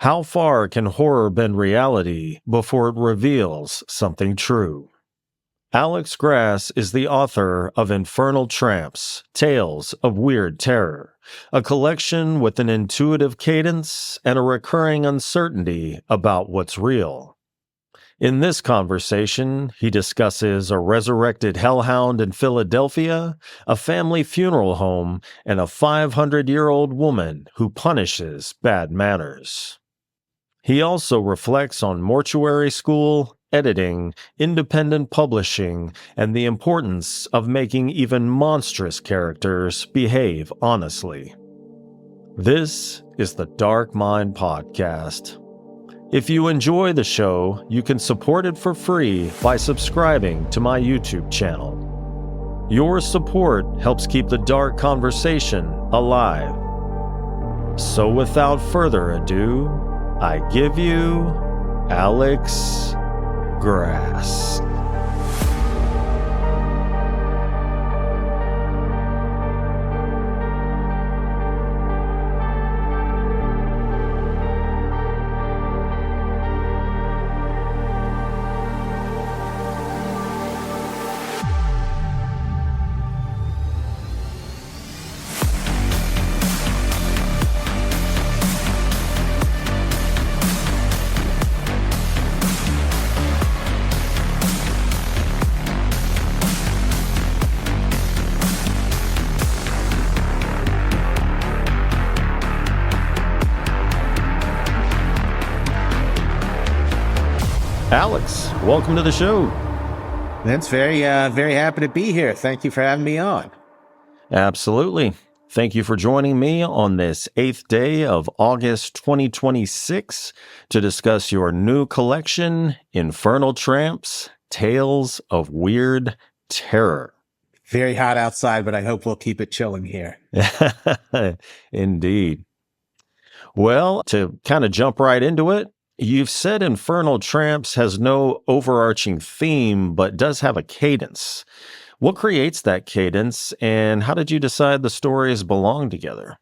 How far can horror bend reality before it reveals something true? Alex Grass is the author of Infernal Tramps, Tales of Weird Terror, a collection with an intuitive cadence and a recurring uncertainty about what's real. In this conversation, he discusses a resurrected hellhound in Philadelphia, a family funeral home, and a 500-year-old woman who punishes bad manners. He also reflects on mortuary school, editing, independent publishing, and the importance of making even monstrous characters behave honestly. This is the Dark Mind Podcast. If you enjoy the show, you can support it for free by subscribing to my YouTube channel. Your support helps keep the dark conversation alive. So without further ado, I give you Alex Grass. Alex, welcome to the show. That's very happy to be here. Thank you for having me on. Absolutely. Thank you for joining me on this 8th day of August 2026 to discuss your new collection, Infernal Tramps, Tales of Weird Terror. Very hot outside, but I hope we'll keep it chilling here. Indeed. Well, to kind of jump right into it, you've said Infernal Tramps has no overarching theme, but does have a cadence. What creates that cadence, and how did you decide the stories belong together?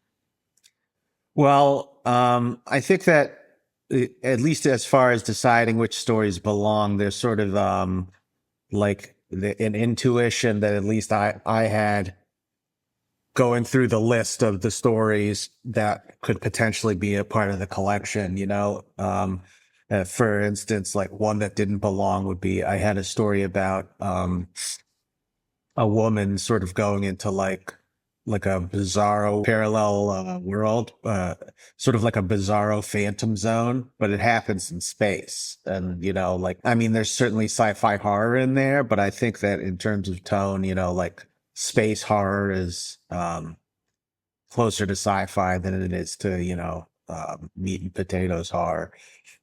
Well, I think that at least as far as deciding which stories belong, there's sort of like an intuition that at least I had going through the list of the stories that could potentially be a part of the collection, you know. For instance, like one that didn't belong would be, I had a story about a woman sort of going into like a bizarro parallel world, sort of like a bizarro phantom zone, but it happens in space. And, you know, like, I mean, there's certainly sci-fi horror in there, but I think that in terms of tone, you know, like space horror is closer to sci-fi than it is to, you know, meat and potatoes horror.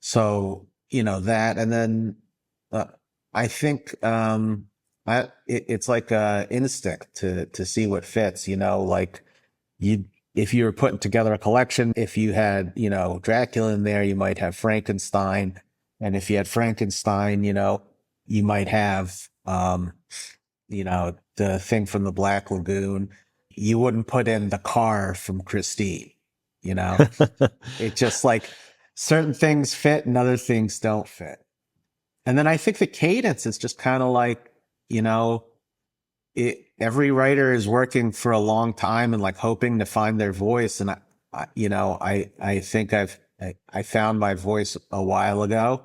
So, you know, that, and then I think it's like instinct to see what fits, you know, like if you were putting together a collection, if you had, you know, Dracula in there, you might have Frankenstein. And if you had Frankenstein, you know, you might have, you know, the thing from the Black Lagoon. You wouldn't put in the car from Christine, you know. It just like certain things fit and other things don't fit. And then I think the cadence is just kind of like, you know, every writer is working for a long time and like hoping to find their voice. And I think I found my voice a while ago.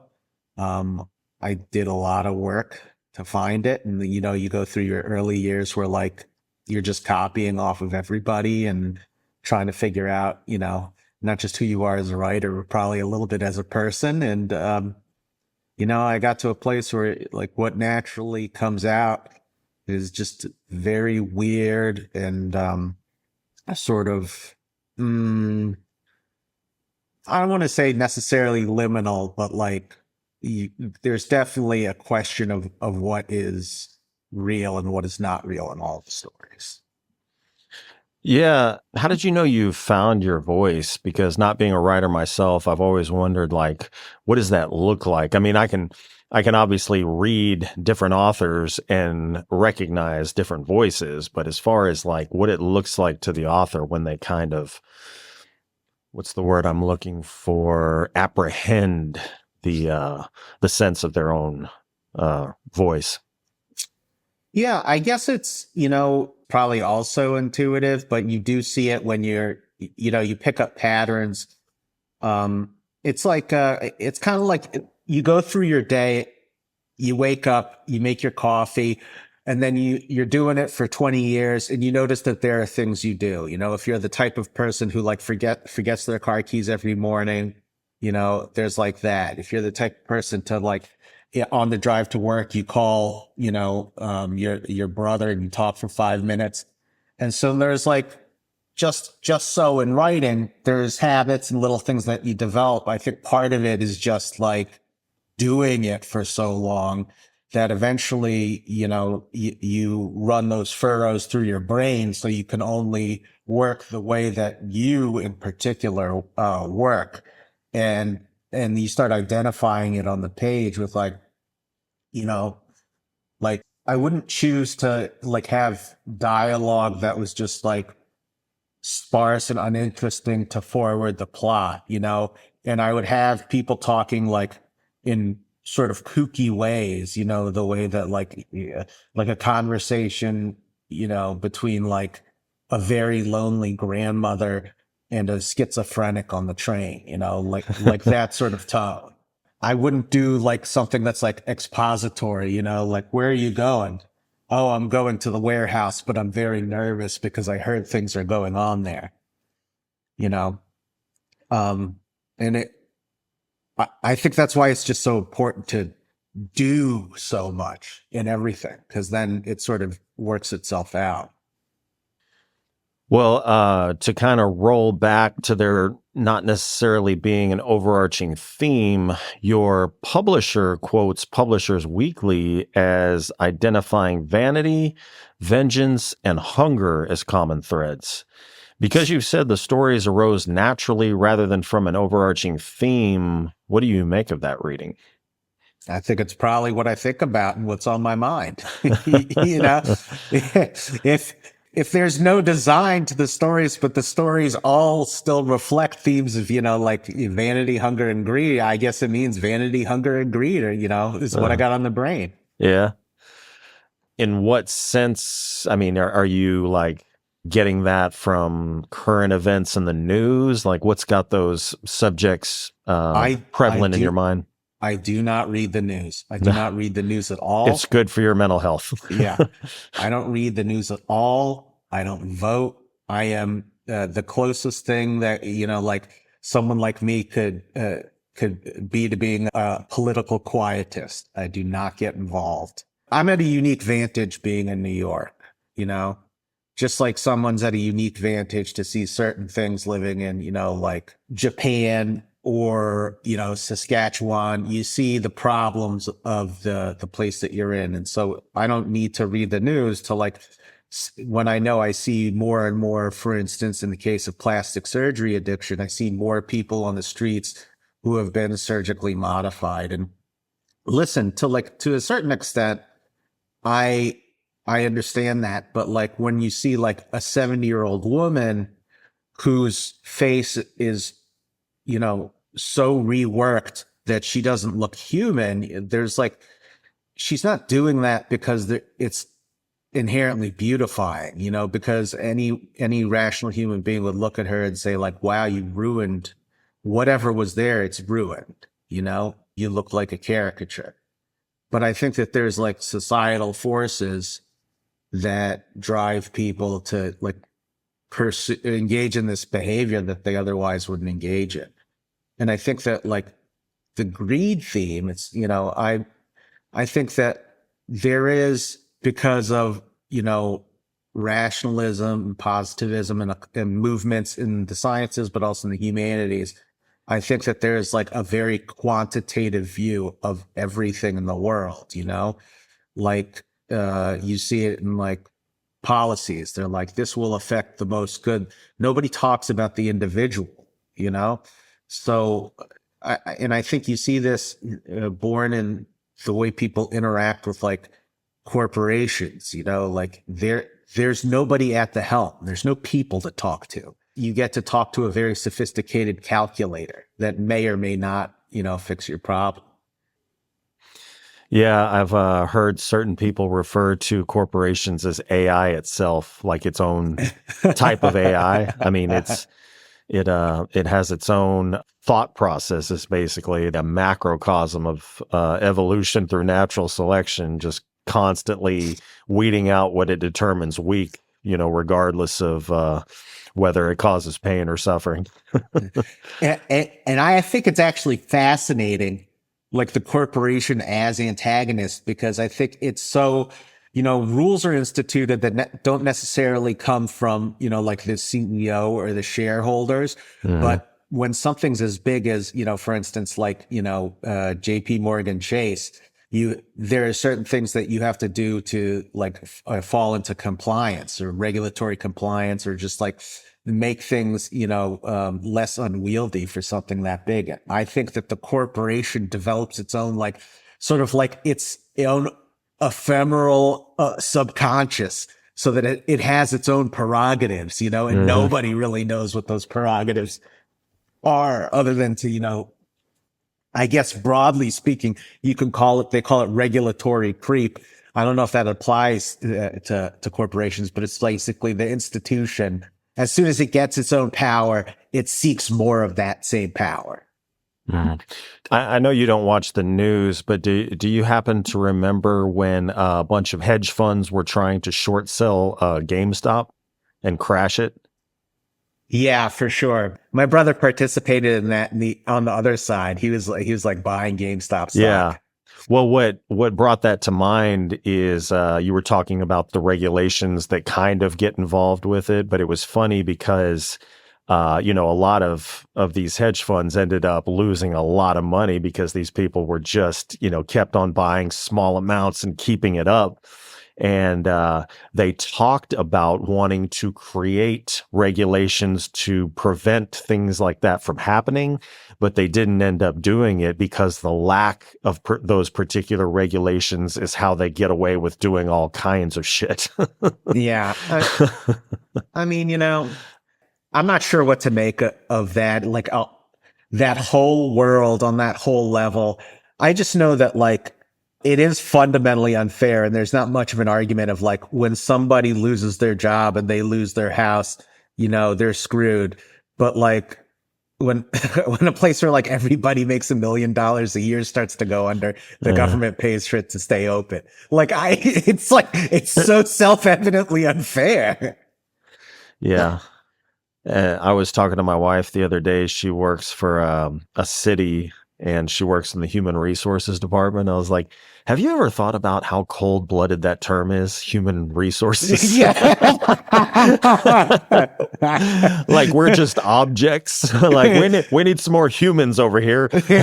I did a lot of work to find it. And, you know, you go through your early years where like you're just copying off of everybody and trying to figure out, you know, not just who you are as a writer, but probably a little bit as a person. And, you know, I got to a place where like what naturally comes out is just very weird and sort of, I don't want to say necessarily liminal, but like there's definitely a question of what is real and what is not real in all the stories. Yeah. How did you know you found your voice? Because not being a writer myself, I've always wondered, like, what does that look like? I mean, I can obviously read different authors and recognize different voices, but as far as like what it looks like to the author when they kind of what's the word I'm looking for? Apprehend the sense of their own voice. Yeah, I guess it's, probably also intuitive, but you do see it when you pick up patterns. It's like, it's kind of like you go through your day, you wake up, you make your coffee, and then you're doing it for 20 years and you notice that there are things you do. If you're the type of person who like forgets their car keys every morning, there's like that. If you're the type of person to like, on the drive to work, you call, your brother and you talk for 5 minutes. And so there's like, just so in writing, there's habits and little things that you develop. I think part of it is just like doing it for so long that eventually, you run those furrows through your brain so you can only work the way that you in particular work. And you start identifying it on the page with like, like I wouldn't choose to like have dialogue that was just like sparse and uninteresting to forward the plot, and I would have people talking like in sort of kooky ways, the way that like a conversation, between like a very lonely grandmother and a schizophrenic on the train, like that sort of tone. I wouldn't do like something that's like expository, like, where are you going? Oh, I'm going to the warehouse, but I'm very nervous because I heard things are going on there, and I think that's why it's just so important to do so much in everything, because then it sort of works itself out. Well, to kind of roll back to there not necessarily being an overarching theme, your publisher quotes Publishers Weekly as identifying vanity, vengeance, and hunger as common threads. Because you've said the stories arose naturally rather than from an overarching theme, what do you make of that reading? I think it's probably what I think about and what's on my mind. If there's no design to the stories, but the stories all still reflect themes of, like vanity, hunger, and greed, I guess it means vanity, hunger, and greed, or, is what I got on the brain. Yeah. In what sense? I mean, are you like getting that from current events in the news? Like, what's got those subjects prevalent in your mind? I do not read the news. I do not read the news at all. It's good for your mental health. Yeah. I don't read the news at all. I don't vote. I am the closest thing that, like someone like me could be to being a political quietist. I do not get involved. I'm at a unique vantage being in New York, just like someone's at a unique vantage to see certain things living in, like Japan or, Saskatchewan. You see the problems of the place that you're in. And so I don't need to read the news to like, when I know I see more and more, for instance, in the case of plastic surgery addiction, I see more people on the streets who have been surgically modified. And listen, to a certain extent, I understand that. But like when you see like a 70-year-old woman whose face is, so reworked that she doesn't look human, there's like, she's not doing that because it's inherently beautifying, because any rational human being would look at her and say like, wow, you ruined whatever was there. It's ruined, you look like a caricature. But I think that there's like societal forces that drive people to like engage in this behavior that they otherwise wouldn't engage in. And I think that like the greed theme, it's, I think that there is, because of, rationalism and positivism and movements in the sciences, but also in the humanities, I think that there is like a very quantitative view of everything in the world, like, you see it in like policies. They're like, this will affect the most good. Nobody talks about the individual, So, I think you see this born in the way people interact with like corporations, like there's nobody at the helm. There's no people to talk to. you get to talk to a very sophisticated calculator that may or may not, fix your problem. Yeah, I've heard certain people refer to corporations as AI itself, like its own type of AI. I mean, it has its own thought processes, basically a macrocosm of evolution through natural selection, just constantly weeding out what it determines weak, regardless of whether it causes pain or suffering. And I think it's actually fascinating, like the corporation as antagonist, because I think it's so, rules are instituted that don't necessarily come from, like the CEO or the shareholders. But when something's as big as, for instance, like, JP Morgan Chase, there are certain things that you have to do to like fall into compliance or regulatory compliance, or just like make things, less unwieldy for something that big. I think that the corporation develops its own, like, sort of like its own ephemeral subconscious, so that it has its own prerogatives, and nobody really knows what those prerogatives are, other than to, I guess broadly speaking, they call it regulatory creep. I don't know if that applies to corporations, but it's basically the institution. As soon as it gets its own power, it seeks more of that same power. I know you don't watch the news, but do you happen to remember when a bunch of hedge funds were trying to short sell GameStop and crash it? Yeah, for sure. My brother participated in that. On the other side, he was like buying GameStop stock. Yeah. Well, what brought that to mind is you were talking about the regulations that kind of get involved with it, but it was funny because a lot of these hedge funds ended up losing a lot of money because these people were just, kept on buying small amounts and keeping it up. And they talked about wanting to create regulations to prevent things like that from happening, but they didn't end up doing it because the lack of those particular regulations is how they get away with doing all kinds of shit. Yeah. I mean, I'm not sure what to make of that, like that whole world on that whole level. I just know that, like, it is fundamentally unfair, and there's not much of an argument of like when somebody loses their job and they lose their house, they're screwed. But like when a place where like everybody makes $1 million a year starts to go under, the government pays for it to stay open. Like it's so self-evidently unfair. Yeah. I was talking to my wife the other day. She works for a city, and she works in the human resources department. I was like, have you ever thought about how cold-blooded that term is, human resources? Yeah. Like we're just objects. Like we need some more humans over here. like in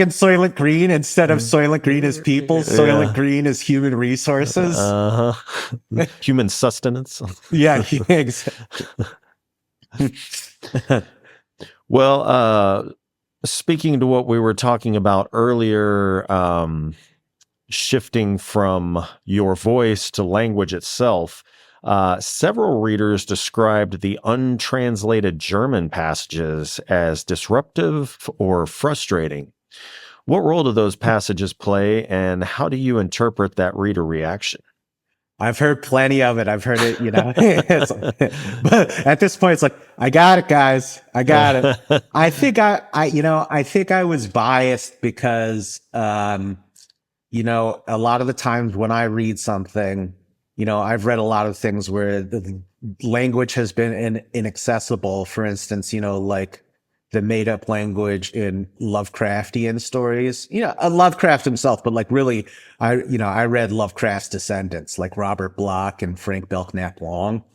Soylent Green, instead of Soylent Green as people, Soylent Green is human resources. Human sustenance. Yeah, exactly. Well, speaking to what we were talking about earlier, shifting from your voice to language itself, several readers described the untranslated German passages as disruptive or frustrating. What role do those passages play, and how do you interpret that reader reaction? I've heard plenty of it. I've heard it, but at this point, it's like, I got it, guys. I got it. I think I was biased because, a lot of the times when I read something, I've read a lot of things where the language has been inaccessible. For instance, like the made up language in Lovecraftian stories, Lovecraft himself, but like really, I read Lovecraft's descendants like Robert Bloch and Frank Belknap Long.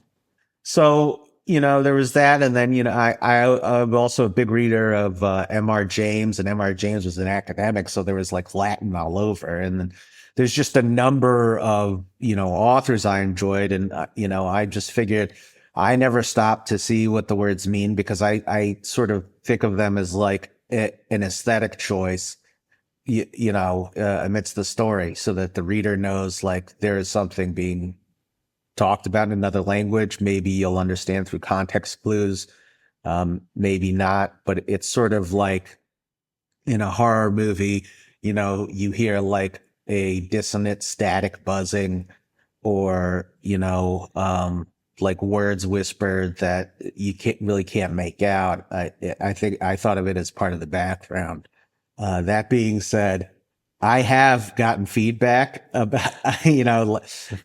So, there was that. And then, I'm also a big reader of M.R. James, and M.R. James was an academic. So there was like Latin all over. And then there's just a number of, authors I enjoyed. And, I just figured I never stopped to see what the words mean, because I sort of think of them as like an aesthetic choice, amidst the story, so that the reader knows like there is something being talked about in another language, maybe you'll understand through context clues. Maybe not, but it's sort of like in a horror movie, you hear like a dissonant static buzzing or, like words whispered that you can't make out. I think I thought of it as part of the background. That being said, I have gotten feedback about,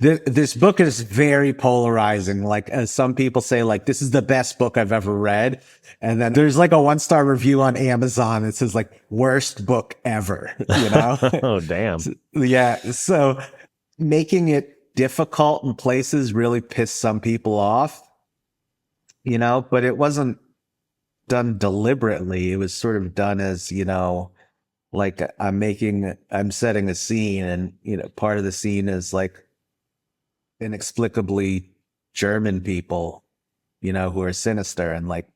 this book is very polarizing. Like, as some people say, like, this is the best book I've ever read. And then there's like a 1-star review on Amazon that says like worst book ever, Oh, damn. Yeah. So making it difficult in places really pissed some people off, but it wasn't done deliberately. It was sort of done as, like I'm setting a scene and, part of the scene is like inexplicably German people, who are sinister and like,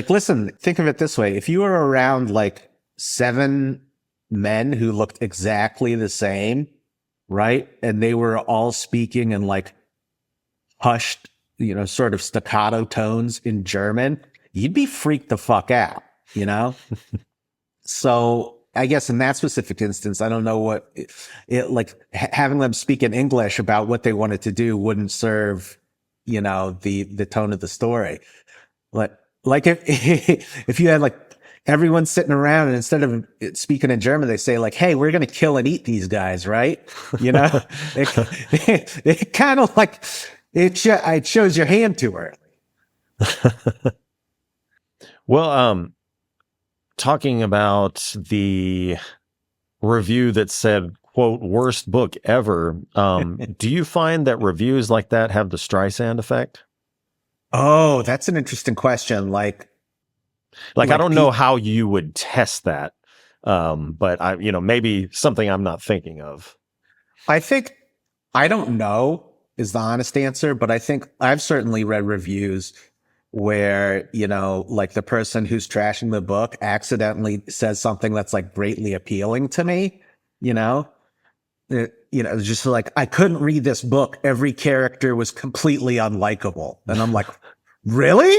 listen, think of it this way. If you were around like 7 men who looked exactly the same, right? And they were all speaking in like hushed, sort of staccato tones in German, you'd be freaked the fuck out, So I guess in that specific instance, I don't know what it like having them speak in English about what they wanted to do wouldn't serve, the tone of the story. Like if you had like everyone sitting around and instead of speaking in German, they say like, "Hey, we're going to kill and eat these guys," right? It kind of like it shows your hand too early. Well, talking about the review that said, quote, worst book ever, do you find that reviews like that have the Streisand effect? Oh, that's an interesting question. Like I don't know how you would test that, but maybe something I'm not thinking of. I think I don't know is the honest answer, but I think I've certainly read reviews where, like the person who's trashing the book accidentally says something that's like greatly appealing to me, just like, I couldn't read this book. Every character was completely unlikable. And I'm like, really?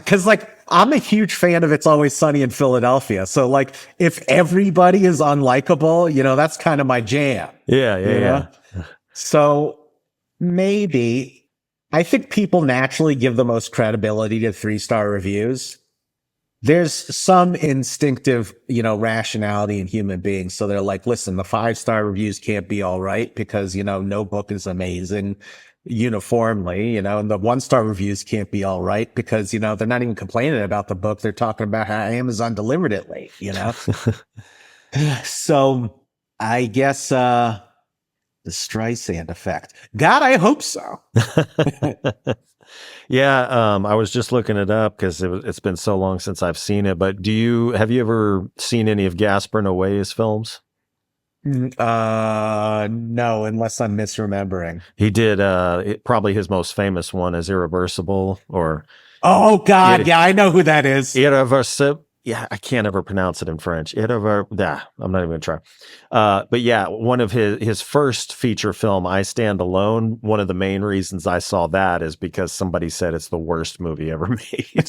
Cause like, I'm a huge fan of It's Always Sunny in Philadelphia. So like, if everybody is unlikable, that's kind of my jam. Yeah. So maybe I think people naturally give the most credibility to 3-star reviews. There's some instinctive, rationality in human beings. So they're like, listen, the 5-star reviews can't be all right because, no book is amazing uniformly, and the 1-star reviews can't be all right because, they're not even complaining about the book. They're talking about how Amazon delivered it late, So I guess, the Streisand effect. God, I hope so. Yeah, I was just looking it up because it's been so long since I've seen it. But have you ever seen any of Gaspar Noé's films? No, unless I'm misremembering. He did probably his most famous one is Irreversible or oh God, yeah, I know who that is. Irreversible. Yeah, I can't ever pronounce it in French. I'm not even going to try. But yeah, one of his first feature film, I Stand Alone, one of the main reasons I saw that is because somebody said it's the worst movie ever made.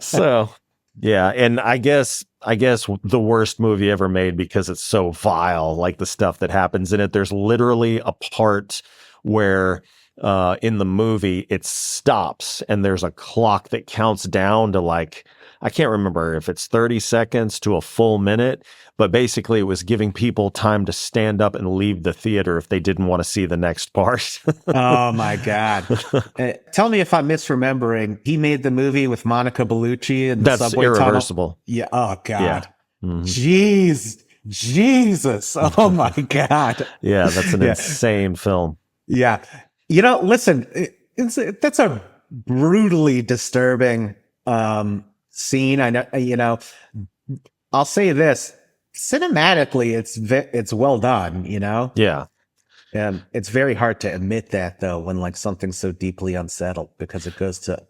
So, yeah, and I guess the worst movie ever made because it's so vile, like the stuff that happens in it. There's literally a part where in the movie it stops and there's a clock that counts down to like, I can't remember if it's 30 seconds to a full minute, but basically it was giving people time to stand up and leave the theater if they didn't want to see the next part. Oh my God. Tell me if I'm misremembering. He made the movie with Monica Bellucci and the subway Irreversible. Tunnel. Yeah. Oh God. Yeah. Mm-hmm. Jesus. Oh my God. Yeah. That's an insane film. Yeah. Listen, that's a brutally disturbing, scene. I know, I'll say this cinematically, it's well done, Yeah. And it's very hard to admit that though, when like something's so deeply unsettled because it goes to,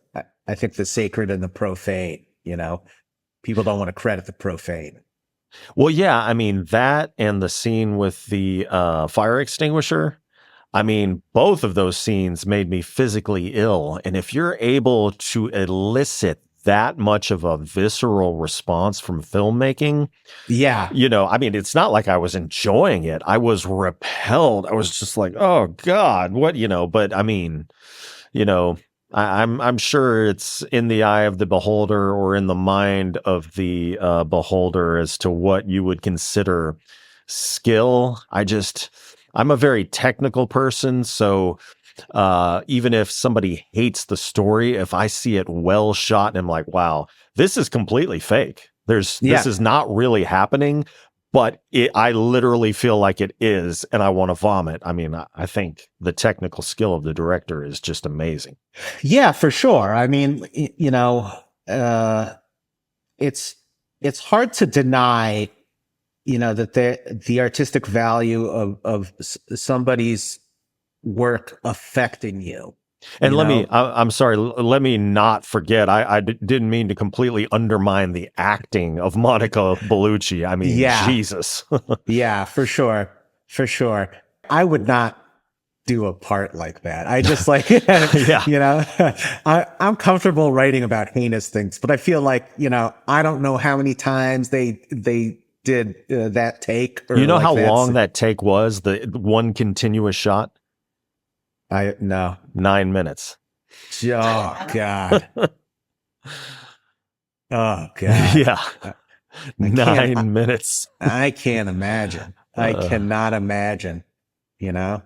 I think the sacred and the profane, people don't want to credit the profane. Well, yeah. I mean that and the scene with the fire extinguisher. I mean, both of those scenes made me physically ill. And if you're able to elicit that much of a visceral response from filmmaking, Yeah. I mean, it's not like I was enjoying it. I was repelled. I was just like, oh God, what, but I mean, I'm sure it's in the eye of the beholder or in the mind of the beholder as to what you would consider skill. I'm a very technical person, so even if somebody hates the story, if I see it well shot and I'm like, wow, this is completely fake. This is not really happening, but I literally feel like it is, and I want to vomit. I mean, I think the technical skill of the director is just amazing. Yeah, for sure. I mean, it's hard to deny, that the artistic value of somebody's work affecting you. And I'm sorry, let me not forget, I didn't mean to completely undermine the acting of Monica Bellucci. I mean, Jesus. Yeah, for sure. For sure. I would not do a part like that. I just I'm comfortable writing about heinous things, but I feel like, I don't know how many times they did that take. Or you know how long that take was? The one continuous shot? No. 9 minutes. Oh God. Oh God. Yeah. 9 minutes. I can't imagine. I cannot imagine, and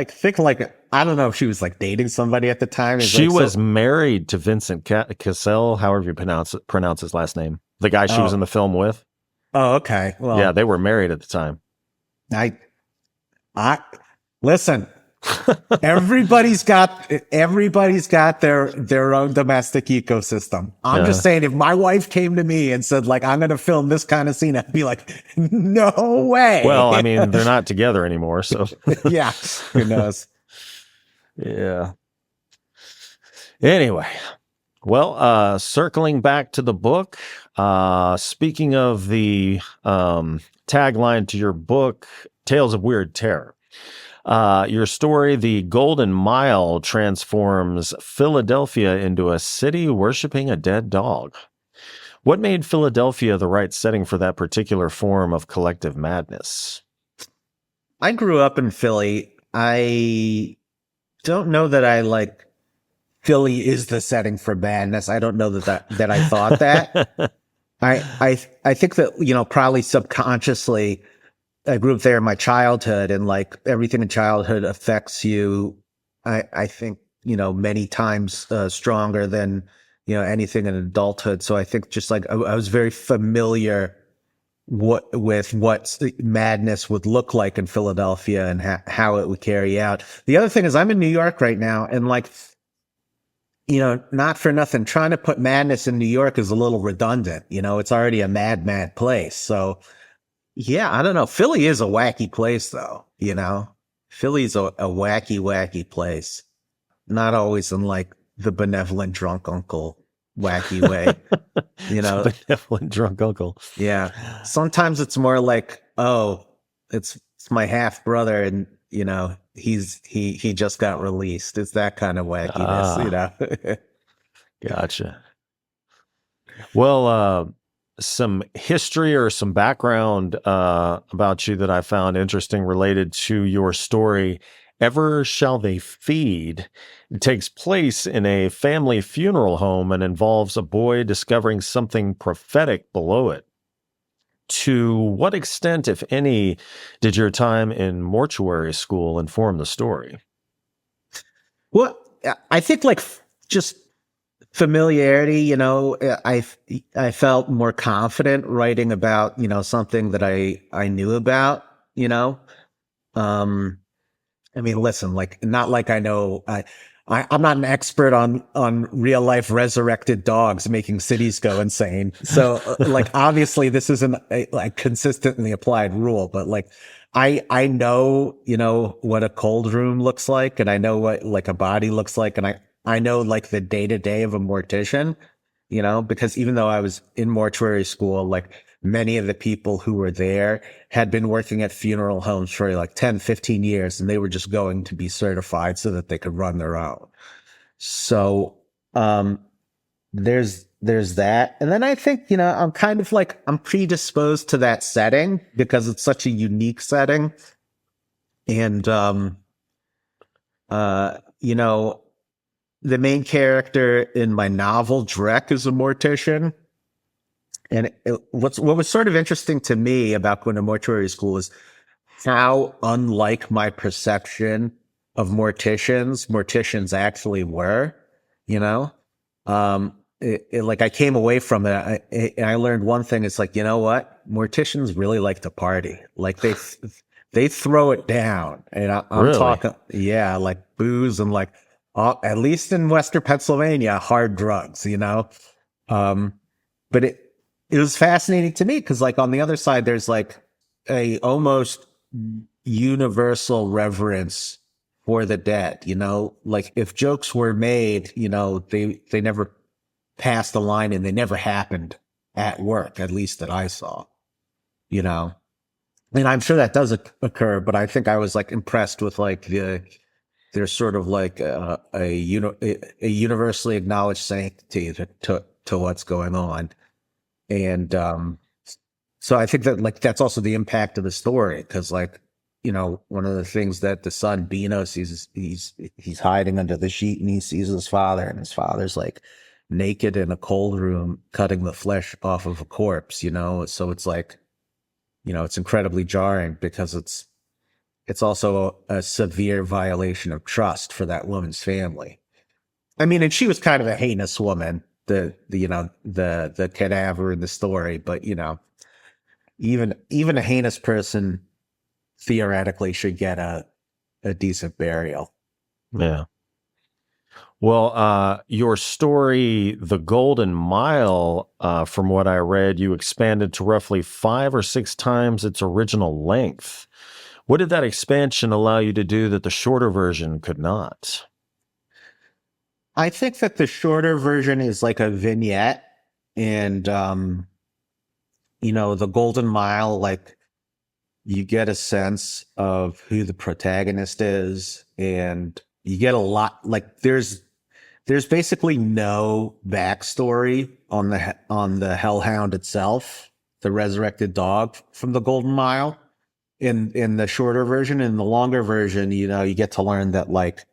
think I don't know if she was dating somebody at the time. She was married to Vincent Cassel, however you pronounce his last name. The guy she was in the film with. Oh, okay. Well, yeah, they were married at the time. I listen. Everybody's got their own domestic ecosystem. I'm just saying, if my wife came to me and said, I'm going to film this kind of scene, I'd be like, no way. Well, I mean, they're not together anymore, so. Yeah, who knows? Yeah. Anyway, well, circling back to the book, speaking of the tagline to your book, Tales of Weird Terror. Your story, The Golden Mile, transforms Philadelphia into a city worshiping a dead dog. What made Philadelphia the right setting for that particular form of collective madness? I grew up in Philly. I don't know that Philly is the setting for madness. I don't know that I thought that. I think that, probably subconsciously, I grew up there in my childhood, and everything in childhood affects you. I think, many times stronger than, anything in adulthood. So I think just I was very familiar with what madness would look like in Philadelphia and how it would carry out. The other thing is I'm in New York right now, and not for nothing, trying to put madness in New York is a little redundant. It's already a mad place. So yeah, I don't know. Philly is a wacky place, though. Philly's a wacky place. Not always in the benevolent drunk uncle wacky way. Benevolent drunk uncle. Yeah. Sometimes it's more it's my half brother, and he just got released. It's that kind of wackiness. Gotcha. Well, some history or some background about you that I found interesting related to your story, Ever Shall They Feed. It takes place in a family funeral home and involves a boy discovering something prophetic below it. To what extent, if any, did your time in mortuary school inform the story? Well, I think just familiarity, I felt more confident writing about, something that I knew about, I mean, listen, not I know, I'm not an expert on real life resurrected dogs making cities go insane. So obviously this isn't a consistently applied rule, but I know, what a cold room looks like, and I know what a body looks like. And I know the day to day of a mortician, because even though I was in mortuary school, many of the people who were there had been working at funeral homes for like 10, 15 years, and they were just going to be certified so that they could run their own. So, there's that. And then I think, I'm kind of like, I'm predisposed to that setting because it's such a unique setting. And, the main character in my novel, Drek, is a mortician. And what was sort of interesting to me about going to mortuary school is how unlike my perception of morticians actually were, you know? Like I came away from it and I learned one thing. It's like, you know what? Morticians really like to party. Like they throw it down. And I'm Really? talking, yeah, like booze and like, at least in Western Pennsylvania, hard drugs, but it was fascinating to me because like on the other side, there's like a almost universal reverence for the dead, like if jokes were made, they never passed the line and they never happened at work, at least that I saw, and I'm sure that does occur, but I think I was like impressed with like there's sort of like a universally acknowledged sanctity to what's going on. And so I think that like that's also the impact of the story because like one of the things that the son Bino sees is he's hiding under the sheet and he sees his father and his father's like naked in a cold room cutting the flesh off of a corpse, so it's like it's incredibly jarring because it's also a severe violation of trust for that woman's family. I mean, and she was kind of a heinous woman, the cadaver in the story, but even a heinous person theoretically should get a decent burial. Yeah. Well, your story, The Golden Mile, from what I read, you expanded to roughly 5 or 6 times its original length. What did that expansion allow you to do that the shorter version could not? I think that the shorter version is like a vignette and, the Golden Mile, like you get a sense of who the protagonist is and you get a lot, like there's basically no backstory on the Hellhound itself, the resurrected dog from the Golden Mile in the shorter version. In the longer version, you get to learn that like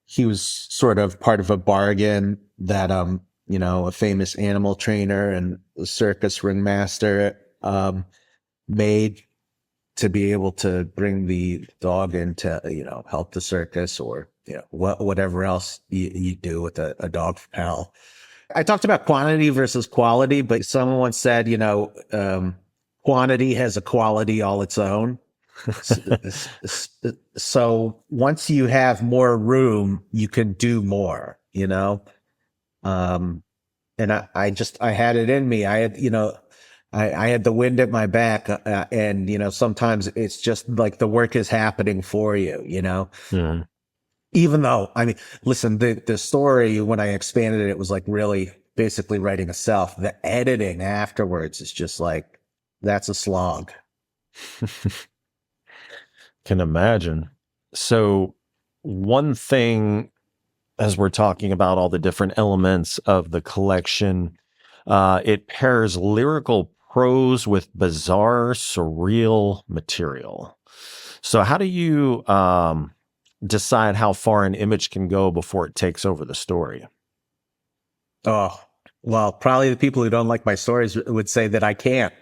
he was sort of part of a bargain that, a famous animal trainer and circus ringmaster, made to be able to bring the dog in to, help the circus or, whatever else you do with a dog from hell. I talked about quantity versus quality, but someone once said, quantity has a quality all its own. So once you have more room, you can do more, and I had it in me. I had, I had the wind at my back, and sometimes it's just like the work is happening for you, Mm. Even though, I mean, listen, the story, when I expanded it, it was like really basically writing itself. The editing afterwards is just like, that's a slog. Can imagine. So one thing, as we're talking about all the different elements of the collection, it pairs lyrical prose with bizarre, surreal material. So how do you decide how far an image can go before it takes over the story? Oh, well, probably the people who don't like my stories would say that I can't.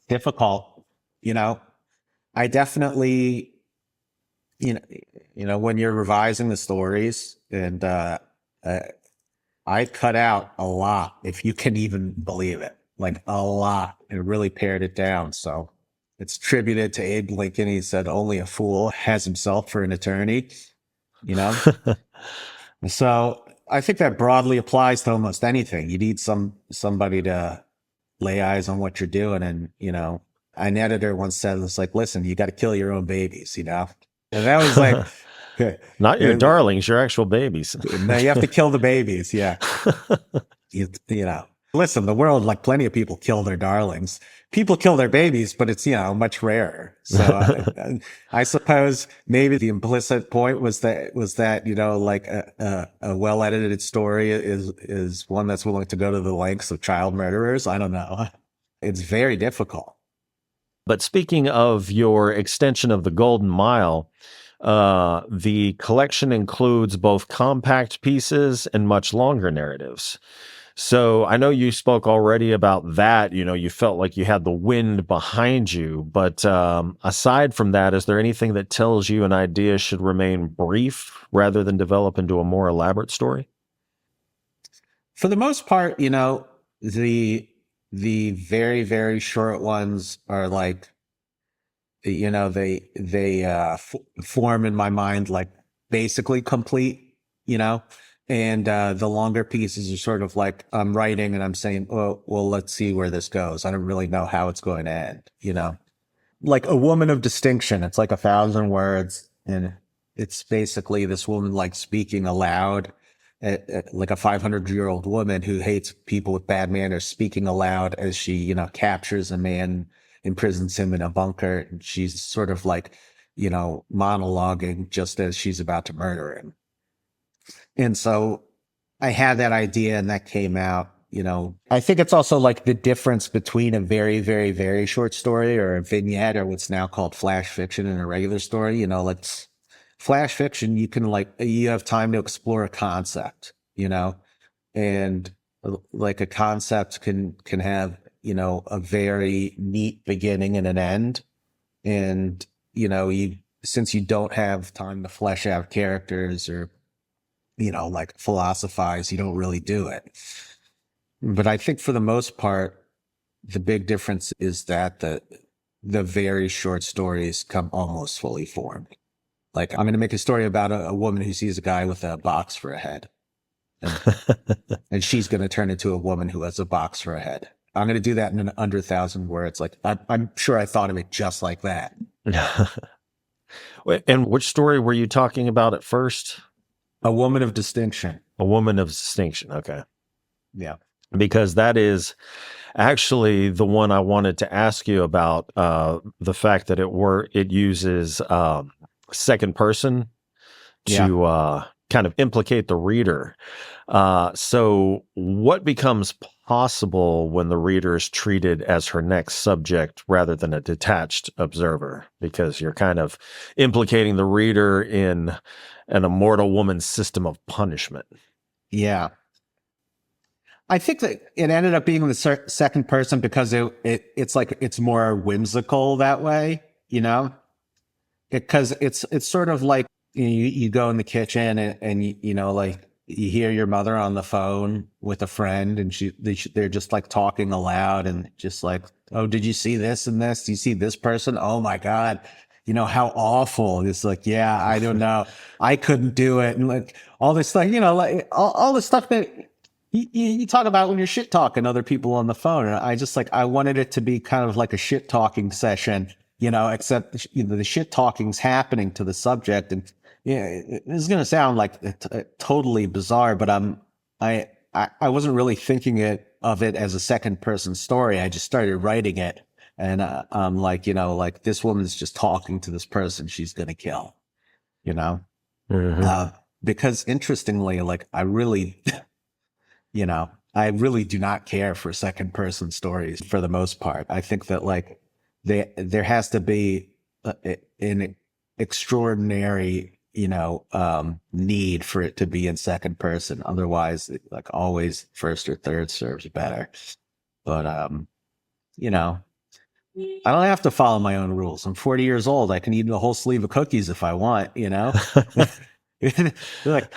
Difficult, I definitely, when you're revising the stories and, I cut out a lot, if you can even believe it, like a lot, and really pared it down. So it's attributed to Abe Lincoln. He said, only a fool has himself for an attorney, So I think that broadly applies to almost anything. You need somebody to lay eyes on what you're doing. And, an editor once said, it's like, listen, you got to kill your own babies, And that was like, not your darlings, your actual babies. No, you have to kill the babies. Yeah. you know, listen, the world, like plenty of people kill their darlings. People kill their babies, but it's, much rarer. So I suppose maybe the implicit point was that, like a well-edited story is one that's willing to go to the lengths of child murderers. I don't know. It's very difficult. But speaking of your extension of the Golden Mile, the collection includes both compact pieces and much longer narratives. So I know you spoke already about that. You felt like you had the wind behind you. But aside from that, is there anything that tells you an idea should remain brief rather than develop into a more elaborate story? For the most part, the very, very short ones are like, they form in my mind like basically complete, and the longer pieces are sort of like I'm writing and I'm saying, oh, well, let's see where this goes. I don't really know how it's going to end. Like A Woman of Distinction. It's like 1,000 words, and it's basically this woman like speaking aloud, like a 500-year-old woman who hates people with bad manners, speaking aloud as she, captures a man, imprisons him in a bunker, and she's sort of like, monologuing just as she's about to murder him. And so I had that idea and that came out, I think it's also like the difference between a very, very, very short story or a vignette or what's now called flash fiction and a regular story. Like flash fiction, you have time to explore a concept, and like a concept can have, a very neat beginning and an end. And, since you don't have time to flesh out characters or, like philosophize, you don't really do it. But I think for the most part, the big difference is that the very short stories come almost fully formed. Like I'm going to make a story about a woman who sees a guy with a box for a head. And she's going to turn into a woman who has a box for a head. I'm going to do that in under 1,000 words. Like I'm sure I thought of it just like that. And which story were you talking about at first? A Woman of Distinction. A Woman of Distinction. Okay. Yeah. Because that is actually the one I wanted to ask you about, the fact that it uses second person to kind of implicate the reader. So what becomes possible when the reader is treated as her next subject rather than a detached observer? Because you're kind of implicating the reader in an immortal woman's system of punishment. Yeah. I think that it ended up being the second person because it's like it's more whimsical that way, because it's sort of like you go in the kitchen and like you hear your mother on the phone with a friend and they're just like talking aloud and just like, oh, did you see this and this? Do you see this person? Oh my God. How awful. It's like, yeah, I don't know. I couldn't do it. And like all this stuff, like all the stuff that you talk about when you're shit talking other people on the phone. And I wanted it to be kind of like a shit talking session, except the shit talking's happening to the subject. And it's going to sound like totally bizarre, but I wasn't really thinking of it as a second person story. I just started writing it. And I'm like, like this woman's just talking to this person she's going to kill, because interestingly, like I really do not care for second person stories for the most part. I think that like there has to be an extraordinary, need for it to be in second person. Otherwise, like always first or third serves better. But, I don't have to follow my own rules. I'm 40 years old. I can eat a whole sleeve of cookies if I want, Like,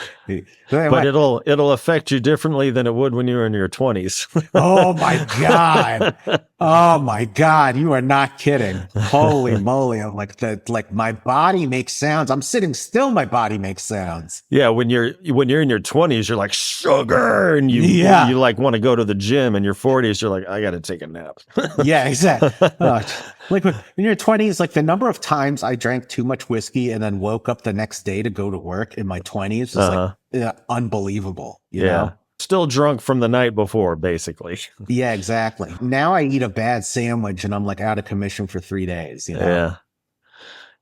but it'll affect you differently than it would when you were in your 20s. Oh my God. Oh my God. You are not kidding. Holy moly. I'm like my body makes sounds. I'm sitting still. My body makes sounds. Yeah. When you're in your 20s, you're like sugar and you like want to go to the gym. In your 40s, you're like, I got to take a nap. Yeah, exactly. Like when you're 20s, like the number of times I drank too much whiskey and then woke up the next day to go to work in my 20s is like unbelievable. You know? still drunk from the night before, basically. Yeah, exactly. Now I eat a bad sandwich and I'm like out of commission for 3 days, you know?